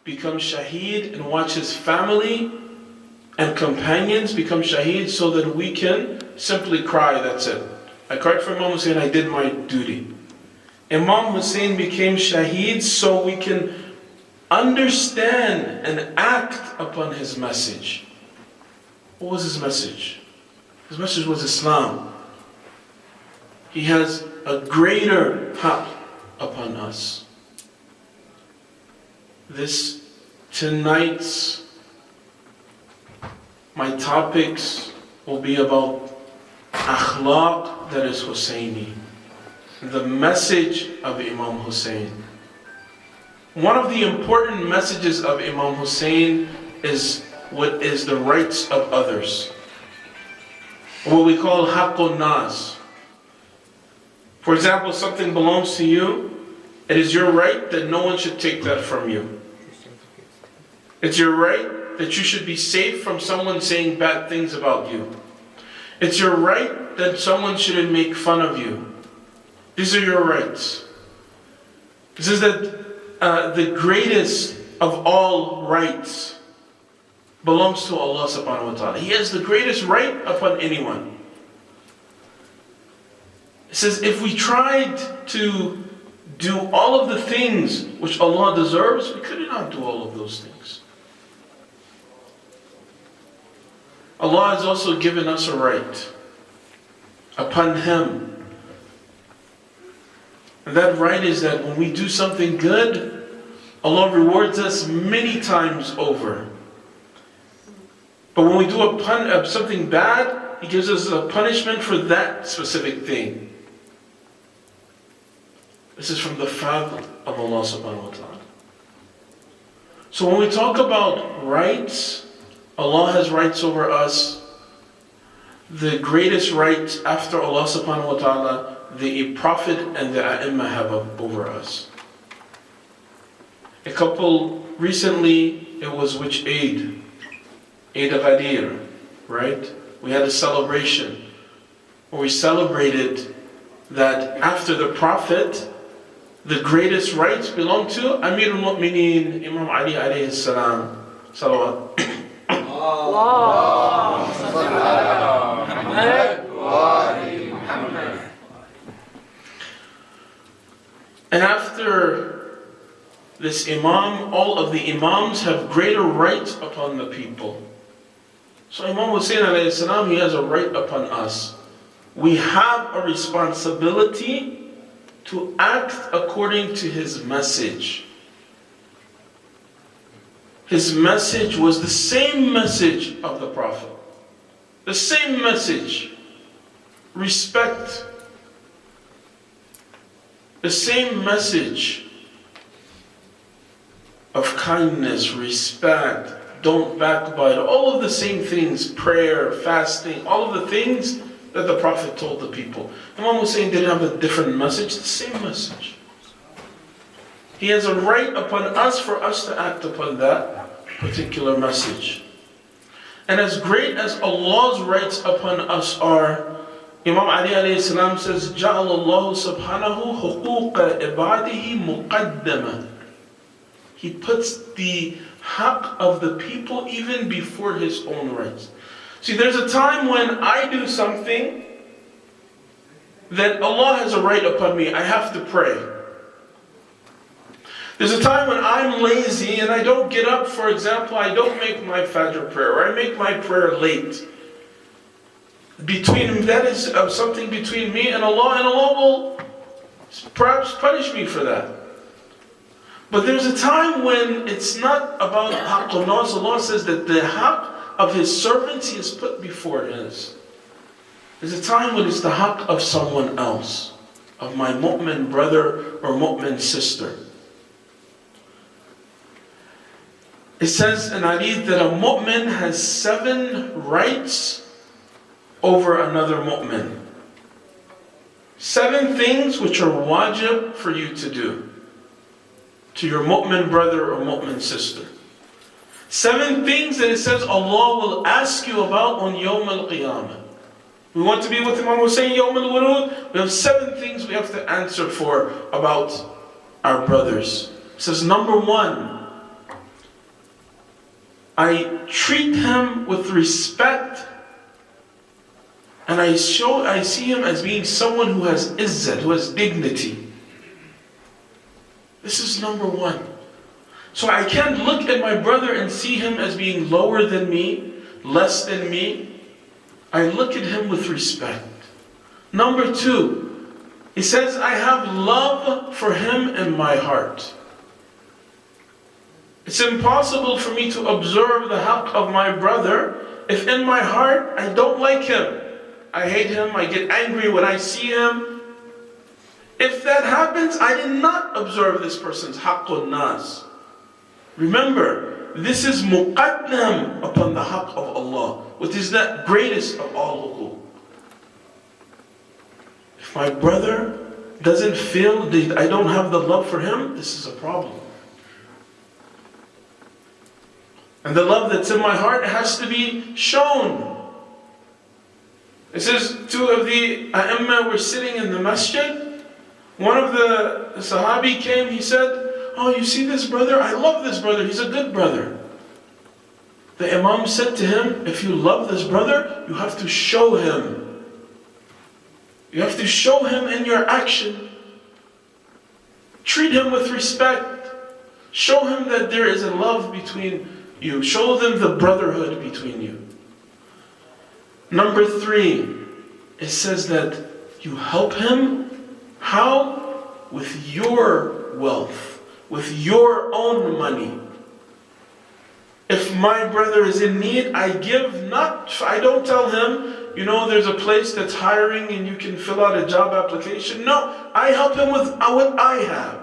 become shaheed and watch his family and companions become shaheed so that we can simply cry, that's it. I cried for Imam Hussain, I did my duty. Imam Hussain became shaheed so we can understand and act upon his message. What was his message? His message was Islam. He has a greater haqq upon us. Tonight's my topics will be about akhlaq, that is Hussaini, the message of Imam Hussain. One of the important messages of Imam Hussain is what is the rights of others, what we call haqqun nas. For example, something belongs to you, it is your right that no one should take that from you. It's your right that you should be safe from someone saying bad things about you. It's your right that someone shouldn't make fun of you. These are your rights. It says that the greatest of all rights belongs to Allah subhanahu wa ta'ala. He has the greatest right upon anyone. It says if we tried to do all of the things which Allah deserves, we could not do all of those things. Allah has also given us a right upon Him. And that right is that when we do something good, Allah rewards us many times over. But when we do something bad, He gives us a punishment for that specific thing. This is from the fadl of Allah subhanahu wa ta'ala. So when we talk about rights, Allah has rights over us. The greatest right after Allah subhanahu wa ta'ala, the Prophet and the A'imma have over us. Recently, it was which Eid? Eid al-Ghadir, right? We had a celebration where we celebrated that after the Prophet, the greatest rights belong to Amir al-Mu'mineen, Imam Ali alayhi salam. Salawat. And after this Imam, all of the Imams have greater rights upon the people. So Imam Hussain alayhi salam, he has a right upon us. We have a responsibility to act according to his message. His message was the same message of the Prophet. The same message. Respect. The same message of kindness, respect, don't backbite, all of the same things, prayer, fasting, all of the things that the Prophet told the people. Imam Hussain didn't have a different message, the same message. He has a right upon us for us to act upon that particular message. And as great as Allah's rights upon us are, Imam Ali alayhi salam says, جَعَلَ اللَّهُ سُبْحَانَهُ حُقُوقَ عِبَادِهِ مُقَدَّمًا. He puts the haqq of the people even before his own rights. See, there's a time when I do something that Allah has a right upon me. I have to pray. There's a time when I'm lazy and I don't get up, for example, I don't make my Fajr prayer, or I make my prayer late. That is something between me and Allah will perhaps punish me for that. But there's a time when it's not about haqqun nas. Allah says that the haqq of His servants He has put before His. There's a time when it's the haqq of someone else, of my mu'min brother or mu'min sister. It says in hadith that a mu'min has 7 rights over another mu'min. 7 things which are wajib for you to do to your mu'min brother or mu'min sister. 7 things that it says Allah will ask you about on Yawm al-Qiyamah. We want to be with Imam Hussain Yawm al-Wurud. We have 7 things we have to answer for about our brothers. It says number 1, I treat him with respect, and I see him as being someone who has izzat, who has dignity. This is number one. So I can't look at my brother and see him as being lower than me, less than me. I look at him with respect. Number two, he says, I have love for him in my heart. It's impossible for me to observe the haqq of my brother if in my heart I don't like him. I hate him, I get angry when I see him. If that happens, I did not observe this person's haqqun nas. Remember, this is muqaddam upon the haqq of Allah, which is the greatest of all huquq. If my brother doesn't feel that I don't have the love for him, this is a problem. And the love that's in my heart has to be shown. It says, two of the A'imma were sitting in the masjid. One of the Sahabi came, he said, oh, you see this brother? I love this brother, he's a good brother. The Imam said to him, if you love this brother, you have to show him. You have to show him in your action. Treat him with respect. Show him that there is a love between you. Show them the brotherhood between you. Number three, it says that you help him. How? With your wealth, with your own money. If my brother is in need, I don't tell him, there's a place that's hiring and you can fill out a job application. No, I help him with what I have.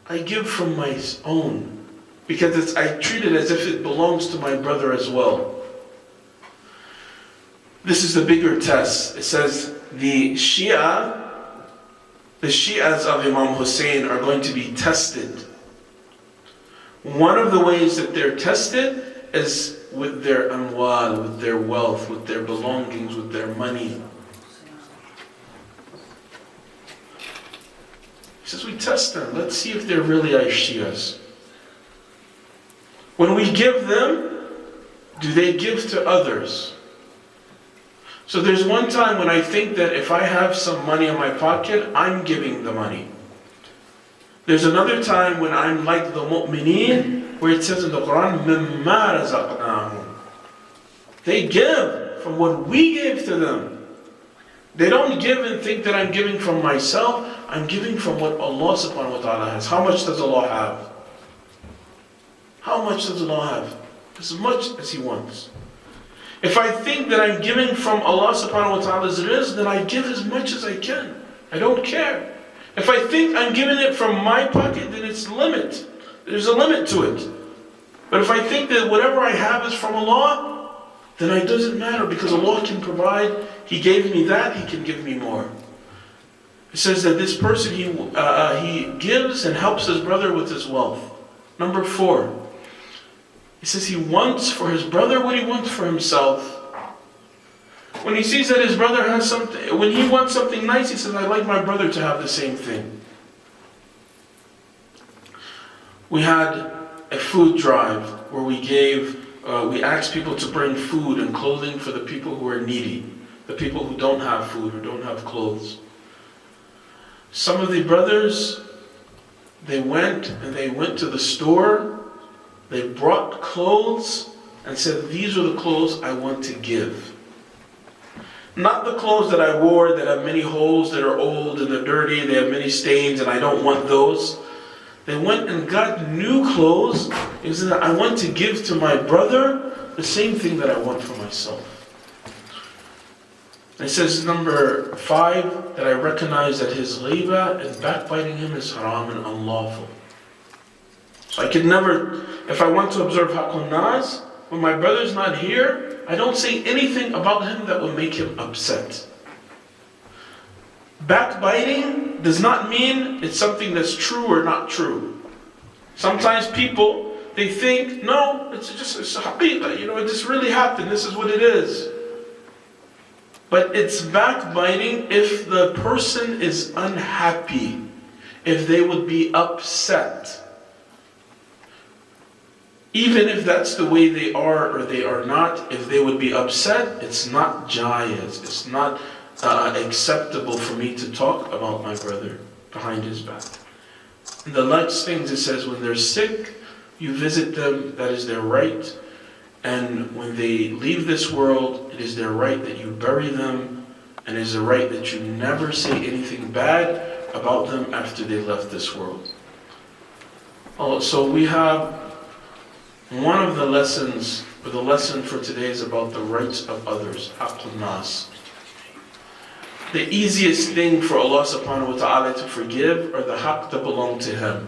I give from my own, because I treat it as if it belongs to my brother as well. This is the bigger test. It says the Shi'as of Imam Hussain are going to be tested. One of the ways that they're tested is with their amwal, with their wealth, with their belongings, with their money. He says we test them. Let's see if they're really our Shi'as. When we give them, do they give to others? So there's one time when I think that if I have some money in my pocket, I'm giving the money. There's another time when I'm like the mu'mineen, where it says in the Quran, مِمَّا رَزَقْنَاهُمْ. They give from what we gave to them. They don't give and think that I'm giving from myself. I'm giving from what Allah subhanahu wa ta'ala has. How much does Allah have? How much does Allah have? As much as He wants. If I think that I'm giving from Allah subhanahu wa ta'ala's rizq, then I give as much as I can. I don't care. If I think I'm giving it from my pocket, then it's limit. There's a limit to it. But if I think that whatever I have is from Allah, then it doesn't matter, because Allah can provide. He gave me that, He can give me more. It says that this person, he gives and helps his brother with his wealth. Number four, he says he wants for his brother what he wants for himself. When he sees that his brother has something, when he wants something nice, he says, I'd like my brother to have the same thing. We had a food drive where we asked people to bring food and clothing for the people who are needy, the people who don't have food or don't have clothes. Some of the brothers, they went to the store. They brought clothes and said, these are the clothes I want to give. Not the clothes that I wore that have many holes, that are old and they're dirty, they have many stains, and I don't want those. They went and got new clothes. He said, I want to give to my brother the same thing that I want for myself. And it says, number 5, that I recognize that his ghibah and backbiting him is haram and unlawful. So I can never, if I want to observe haqqun nas, when my brother's not here, I don't say anything about him that will make him upset. Backbiting does not mean it's something that's true or not true. Sometimes people, they think, no, it's a haqiqah, it just really happened, this is what it is. But it's backbiting if the person is unhappy, if they would be upset. Even if that's the way they are or they are not, if they would be upset, it's not jaiz. It's not acceptable for me to talk about my brother behind his back. And the next things it says, when they're sick, you visit them, that is their right. And when they leave this world, it is their right that you bury them, and it is a right that you never say anything bad about them after they left this world. So we have one of the lessons, or the lesson for today is about the rights of others, haqqun nas. The easiest thing for Allah subhanahu wa ta'ala to forgive are the haqq that belong to Him.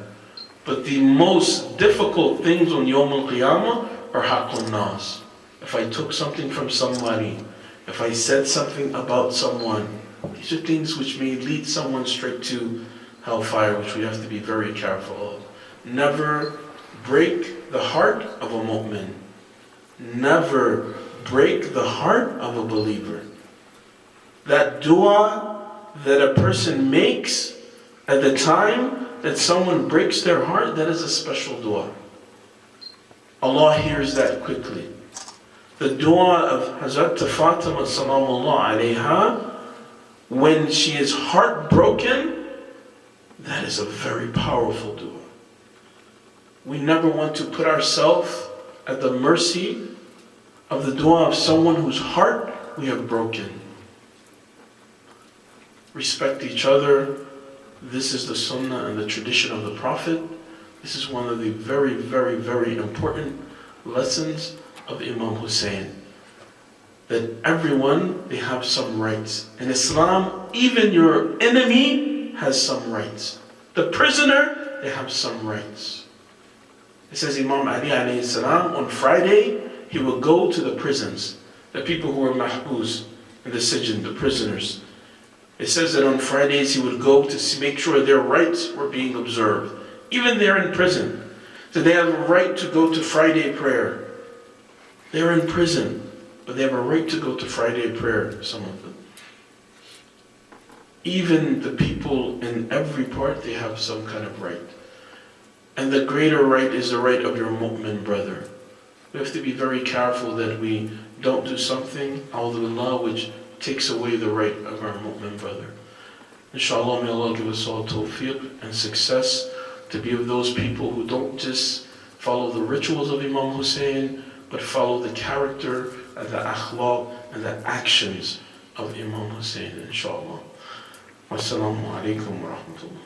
But the most difficult things on Yawm al-Qiyamah are haqqun nas. If I took something from somebody, if I said something about someone, these are things which may lead someone straight to hellfire, which we have to be very careful of. Never break the heart of a mu'min. Never break the heart of a believer. That dua that a person makes at the time that someone breaks their heart, that is a special dua. Allah hears that quickly. The dua of Hazrat Fatima salamullah alayha, when she is heartbroken, that is a very powerful dua. We never want to put ourselves at the mercy of the dua of someone whose heart we have broken. Respect each other. This is the sunnah and the tradition of the Prophet. This is one of the very, very, very important lessons of Imam Hussain. That everyone, they have some rights. In Islam, even your enemy has some rights. The prisoner, they have some rights. It says Imam Ali alayhi salam, on Friday, he will go to the prisons, the people who were mahbuz in the sijn, the prisoners. It says that on Fridays he would go to make sure their rights were being observed. Even they're in prison. So they have a right to go to Friday prayer. They're in prison, but they have a right to go to Friday prayer, some of them. Even the people in every part, they have some kind of right. And the greater right is the right of your mu'min brother. We have to be very careful that we don't do something, a'udhu which takes away the right of our mu'min brother. Inshallah, may Allah give us all tawfiq and success to be of those people who don't just follow the rituals of Imam Hussain, but follow the character and the akhlaq and the actions of Imam Hussain, inshallah. Wassalamu alaikum wa rahmatullah.